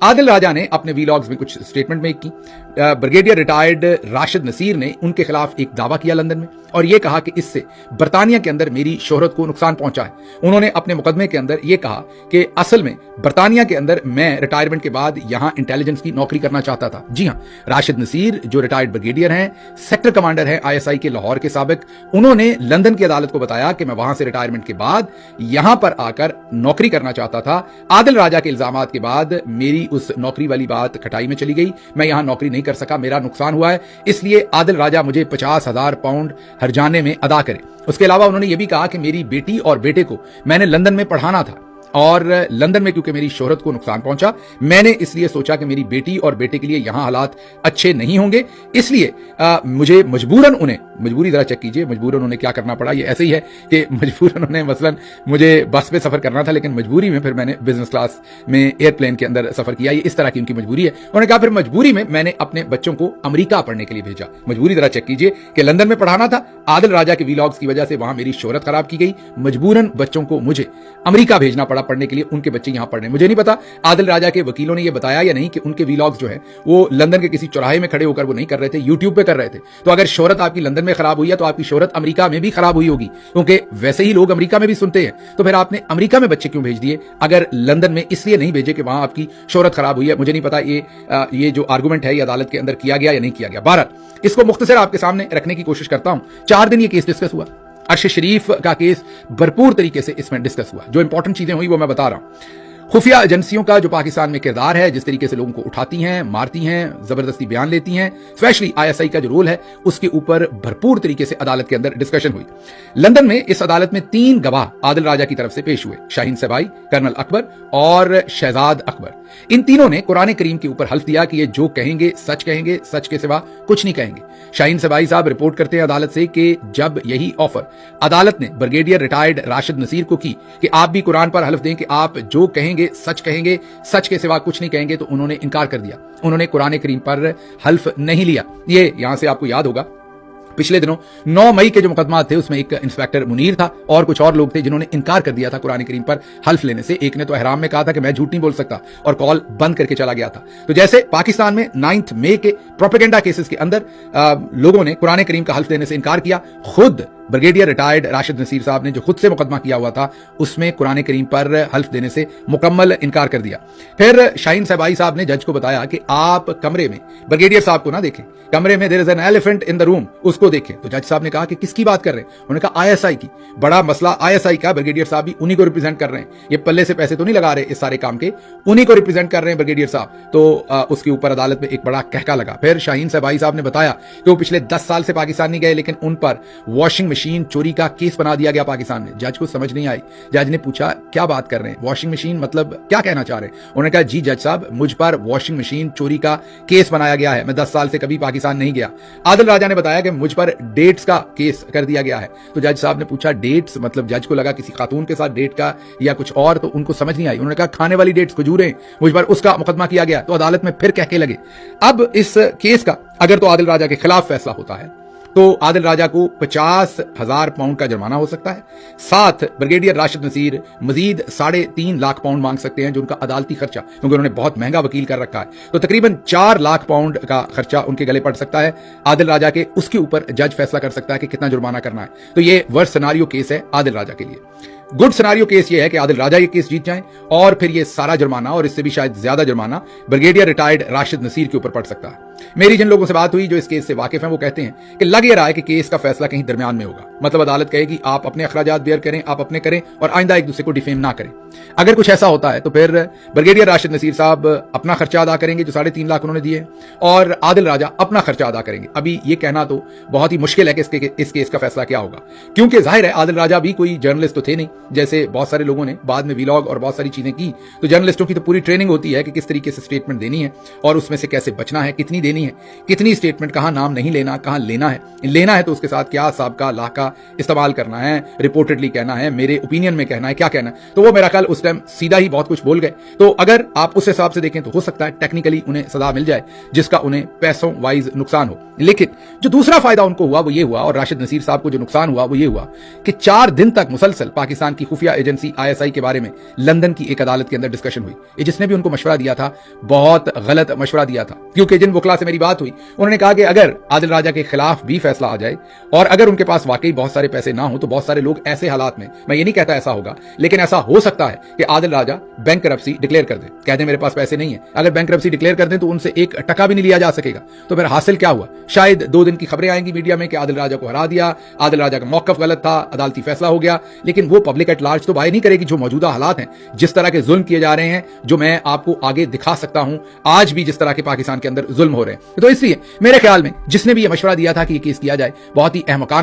आदिल राजा ने अपने वीलॉग्स में कुछ स्टेटमेंट मेक की। ब्रिगेडियर रिटायर्ड राशिद नसीर ने उनके खिलाफ एक दावा किया लंदन में और यह कहा कि इससे बरतानिया के अंदर मेरी शोहरत को नुकसान पहुंचा है। उन्होंने अपने मुकदमे के अंदर यह कहा कि असल में बरतानिया के अंदर मैं रिटायरमेंट के बाद यहां इंटेलिजेंस की नौकरी करना चाहता था। जी हां, राशिद नसीर जो रिटायर्ड ब्रिगेडियर हैं, सेक्टर कमांडर हैं ISI के लाहौर के साबिक, उन्होंने लंदन की अदालत को बताया कि मैं वहां से रिटायरमेंट के बाद यहां पर आकर नौकरी करना चाहता था। आदिल राजा के इल्जामात के बाद मेरी उस नौकरी वाली बात खटाई में चली गई, मैं यहां नौकरी नहीं कर सका, मेरा नुकसान हुआ है, इसलिए आदिल राजा मुझे 50,000 पाउंड हर्जाने में अदा करें। उसके अलावा उन्होंने यह भी कहा कि मेरी बेटी और बेटे को मैंने लंदन में पढ़ाना था और लंदन में क्योंकि मेरी शोहरत को नुकसान पहुंचा, मैंने इसलिए सोचा कि मेरी बेटी और बेटे के लिए यहां हालात अच्छे नहीं होंगे, इसलिए मुझे मजबूरन उन्हें, मजबूरी जरा चेक कीजिए, मजबूरन उन्हें क्या करना पड़ा। ये ऐसे ही है कि मजबूरन उन्हें मसलन मुझे बस पे सफर करना था, लेकिन मजबूरी में फिर मैंने बिजनेस क्लास में एयरप्लेन के अंदर सफर किया। ये इस तरह की उनकी मजबूरी है। उन्होंने कहा फिर मजबूरी में मैंने अपने बच्चों को अमेरिका पढ़ने के लिए भेजा। मजबूरी जरा चेक कीजिए कि लंदन में पढ़ाना था, आदिल राजा के वीलॉग्स की वजह से वहां मेरी शोहरत खराब की गई, मजबूरन बच्चों को मुझे अमेरिका भेजना पड़ा पढ़ने के लिए, उनके बच्चे यहां पढ़ने। मुझे नहीं पता आदिल राजा के वकीलों ने यह बताया या नहीं कि उनके वीलॉग्स जो है वो लंदन के किसी चौराहे में खड़े होकर वो नहीं कर रहे थे, यूट्यूब पे कर रहे थे। तो अगर शोहरत आपकी लंदन में खराब हुई है तो आपकी शोहरत अमेरिका में भी खराब हुई होगी, क्योंकि वैसे ही लोग अमेरिका में भी सुनते हैं। तो फिर आपने अमेरिका में बच्चे क्यों भेज दिए अगर लंदन में इसलिए नहीं भेजे कि वहां आपकी शोहरत खराब हुई है? मुझे नहीं पता ये जो आर्गुमेंट है ये अदालत के अंदर किया गया या नहीं किया गया। बहरहाल इसको मुख्तसर आपके सामने रखने की कोशिश करता हूं। 4 दिन ये केस डिस्कस हुआ। अर्श शरीफ का केस भरपूर तरीके से इसमें डिस्कस हुआ। जो इंपॉर्टेंट चीजें हुई वो मैं बता रहा हूं। खुफिया एजेंसियों का जो पाकिस्तान में किरदार है, जिस तरीके से लोगों को उठाती हैं, मारती हैं, जबरदस्ती बयान लेती हैं, स्पेशली ISI का जो रोल है उसके ऊपर भरपूर तरीके से अदालत के अंदर डिस्कशन हुई। लंदन में इस अदालत में 3 गवाह आदिल राजा की तरफ से पेश हुए, शाहीन सबाई, कर्नल अकबर और शहजाद अकबर। इन तीनों ने कुरान करीम के ऊपर हल्फ दिया कि ये जो कहेंगे, सच के सिवा कुछ नहीं कहेंगे। शाहीन सबाई साहब रिपोर्ट करते हैं अदालत से कि जब यही ऑफर अदालत ने ब्रिगेडियर रिटायर्ड राशिद नसीर को की कि आप भी कुरान पर हल्फ दें कि आप जो कहेंगे सच के सिवा कुछ नहीं कहेंगे, तो उन्होंने इनकार कर दिया। उन्होंने कुरान करीम पर हल्फ नहीं लिया। ये यहां से आपको याद होगा पिछले दिनों 9 मई के जो मुकदमा थे उसमें एक इंस्पेक्टर मुनीर था और कुछ और लोग थे जिन्होंने इनकार कर दिया था कुरान करीम पर हल्फ लेने से। एक ने तो एहराम में कहा था कि मैं झूठ नहीं बोल सकता और कॉल बंद करके चला गया था। तो जैसे पाकिस्तान में 9 मई के प्रोपेगेंडा केसेस के अंदर लोगों ने कुरान करीम का हल्फ लेने से इनकार किया, खुद ब्रिगेडियर रिटायर्ड राशिद नसीर साहब ने जो खुद से मुकदमा किया हुआ था उसमें कुरान करीम पर हल्फ देने से मुकम्मल इनकार कर दिया। फिर शाहीन सबाई साहब ने जज को बताया कि आप कमरे में ब्रिगेडियर साहब को ना देखें, कमरे में there is an elephant in the room, उसको देखें। तो जज साहब ने कहा कि किसकी बात कर रहे हैं? उन्होंने कहा ISI की। बड़ा मसला ISI का, ब्रिगेडियर साहब भी उन्हीं को रिप्रेजेंट कर रहे हैं, ये पल्ले से पैसे तो नहीं लगा रहे इस सारे काम के, उन्हीं को रिप्रेजेंट कर रहे हैं ब्रिगेडियर साहब। तो उसके ऊपर अदालत में एक बड़ा कहका लगा। फिर शाहीन सबाई साहब ने बताया कि वो पिछले 10 साल से पाकिस्तान नहीं गए, लेकिन उन पर वॉशिंग मशीन चोरी का केस बना दिया गया पाकिस्तान में। जज को समझ नहीं आई। जज ने पूछा क्या बात कर रहे हैं, वॉशिंग मशीन मतलब क्या कहना चाह रहे हैं? उन्होंने कहा जी जज साहब, मुझ पर वॉशिंग मशीन चोरी का केस बनाया गया है, मैं 10 साल से कभी पाकिस्तान नहीं गया। आदिल राजा ने बताया कि मुझ पर डेट्स का केस कर दिया गया है। तो जज साहब ने पूछा डेट्स मतलब? जज को लगा किसी खातून के साथ डेट का या कुछ और, तो उनको समझ नहीं आई। उन्होंने कहा खाने वाली डेट्स खजूरें, मुझ पर उसका मुकदमा किया गया। तो अदालत में फिर कहके लगे। अब इस केस का अगर तो आदिल राजा के खिलाफ फैसला होता है तो आदिल राजा को 50,000 पाउंड का जुर्माना हो सकता है। साथ ब्रिगेडियर राशिद नसीर मजीद 3.5 लाख पाउंड मांग सकते हैं जो उनका अदालती खर्चा, क्योंकि उन्होंने बहुत महंगा वकील कर रखा है, तो तकरीबन 4 लाख पाउंड का खर्चा उनके गले पड़ सकता है आदिल राजा के। उसके ऊपर जज फैसला कर सकता है कि कितना जुर्माना करना है। तो ये वर्स्ट सिनेरियो केस है आदिल राजा के लिए। गुड सिनेरियो केस ये है कि आदिल राजा ये केस जीत जाएं और फिर ये सारा जुर्माना और इससे भी शायद ज्यादा जुर्माना ब्रिगेडियर रिटायर्ड राशिद नसीर के ऊपर पड़ सकता है। मेरी जिन लोगों से बात हुई जो इस केस से वाकिफ हैं वो कहते हैं कि लग ये रहा है कि केस का फैसला कहीं दरमियान में होगा। मतलब अदालत कहेगी आप अपने अखराजात बेयर करें, आप अपने करें और आइंदा एक दूसरे को डिफेम ना करें। अगर कुछ ऐसा होता है तो फिर ब्रिगेडियर राशिद नसीर साहब अपना खर्चा अदा करेंगे जो 3.5 लाख उन्होंने दिए, और आदिल राजा अपना खर्चा अदा करेंगे। अभी ये कहना तो बहुत ही मुश्किल है कि इस केस का फैसला क्या होगा, क्योंकि जाहिर है आदिल राजा भी कोई जर्नलिस्ट तो थे नहीं। जैसे बहुत सारे लोगों ने बाद में व्लॉग और बहुत सारी चीजें की, तो जर्नलिस्टों की तो पूरी ट्रेनिंग होती है कि किस तरीके से स्टेटमेंट देनी है और उसमें से कैसे बचना है, कितनी देर देनी है, कितनी स्टेटमेंट, कहां नाम नहीं लेना, कहां लेना है तो उसके साथ क्या साहब का लाह का इस्तेमाल करना है, रिपोर्टेडली कहना है, मेरे ओपिनियन में कहना है, क्या कहना है। तो वो मेरा ख्याल उस टाइम सीधा ही बहुत कुछ बोल गए। तो अगर आप उस हिसाब से देखें तो हो सकता है टेक्निकली उन्हें सजा मिल जाए जिसका उन्हें पैसों वाइज नुकसान हो। लेकिन जो दूसरा फायदा उनको हुआ वो ये हुआ, और राशिद नसीर साहब को जो नुकसान हुआ वो ये हुआ कि 4 दिन तक मुसलसल पाकिस्तान की खुफिया एजेंसी ISI के बारे में लंदन की एक अदालत के अंदर डिस्कशन हुई। ये जिसने भी उनको मशवरा दिया था बहुत गलत मशवरा दिया था, क्योंकि जिन वकला से मेरी बात हुई उन्होंने कहा कि अगर आदिल राजा के खिलाफ भी फैसला आ जाए और अगर उनके पास वाकई बहुत सारे पैसे ना हो तो बहुत सारे लोग ऐसे हालात में, मैं ये नहीं कहता ऐसा होगा, लेकिन ऐसा हो सकता है कि आदिल राजा बैंकरप्सी डिक्लेयर कर दे, कह दे मेरे पास पैसे नहीं है। अगर बैंकरप्सी डिक्लेयर कर दे तो उनसे 1 टका भी नहीं लिया जा सकेगा। तो फिर हासिल क्या हुआ? शायद 2 दिन की खबरें आएंगी मीडिया में कि आदिल राजा को हरा दिया, आदिल राजा का मौकफ गलत था, अदालती फैसला हो गया, लेकिन वो पब्लिक एट लार्ज तो बाय नहीं करेगी। जो मौजूदा हालात हैं, जिस तरह के जुल्म किए जा रहे हैं, जो मैं आपको आगे दिखा सकता हूं, आज भी जिस तरह के पाकिस्तान के अंदर जुल्म हो रहे हैं। तो इसलिए मेरे ख्याल में जिसने भी ये मशवरा दिया था कि ये केस किया जाए, बहुत ही अहमकाना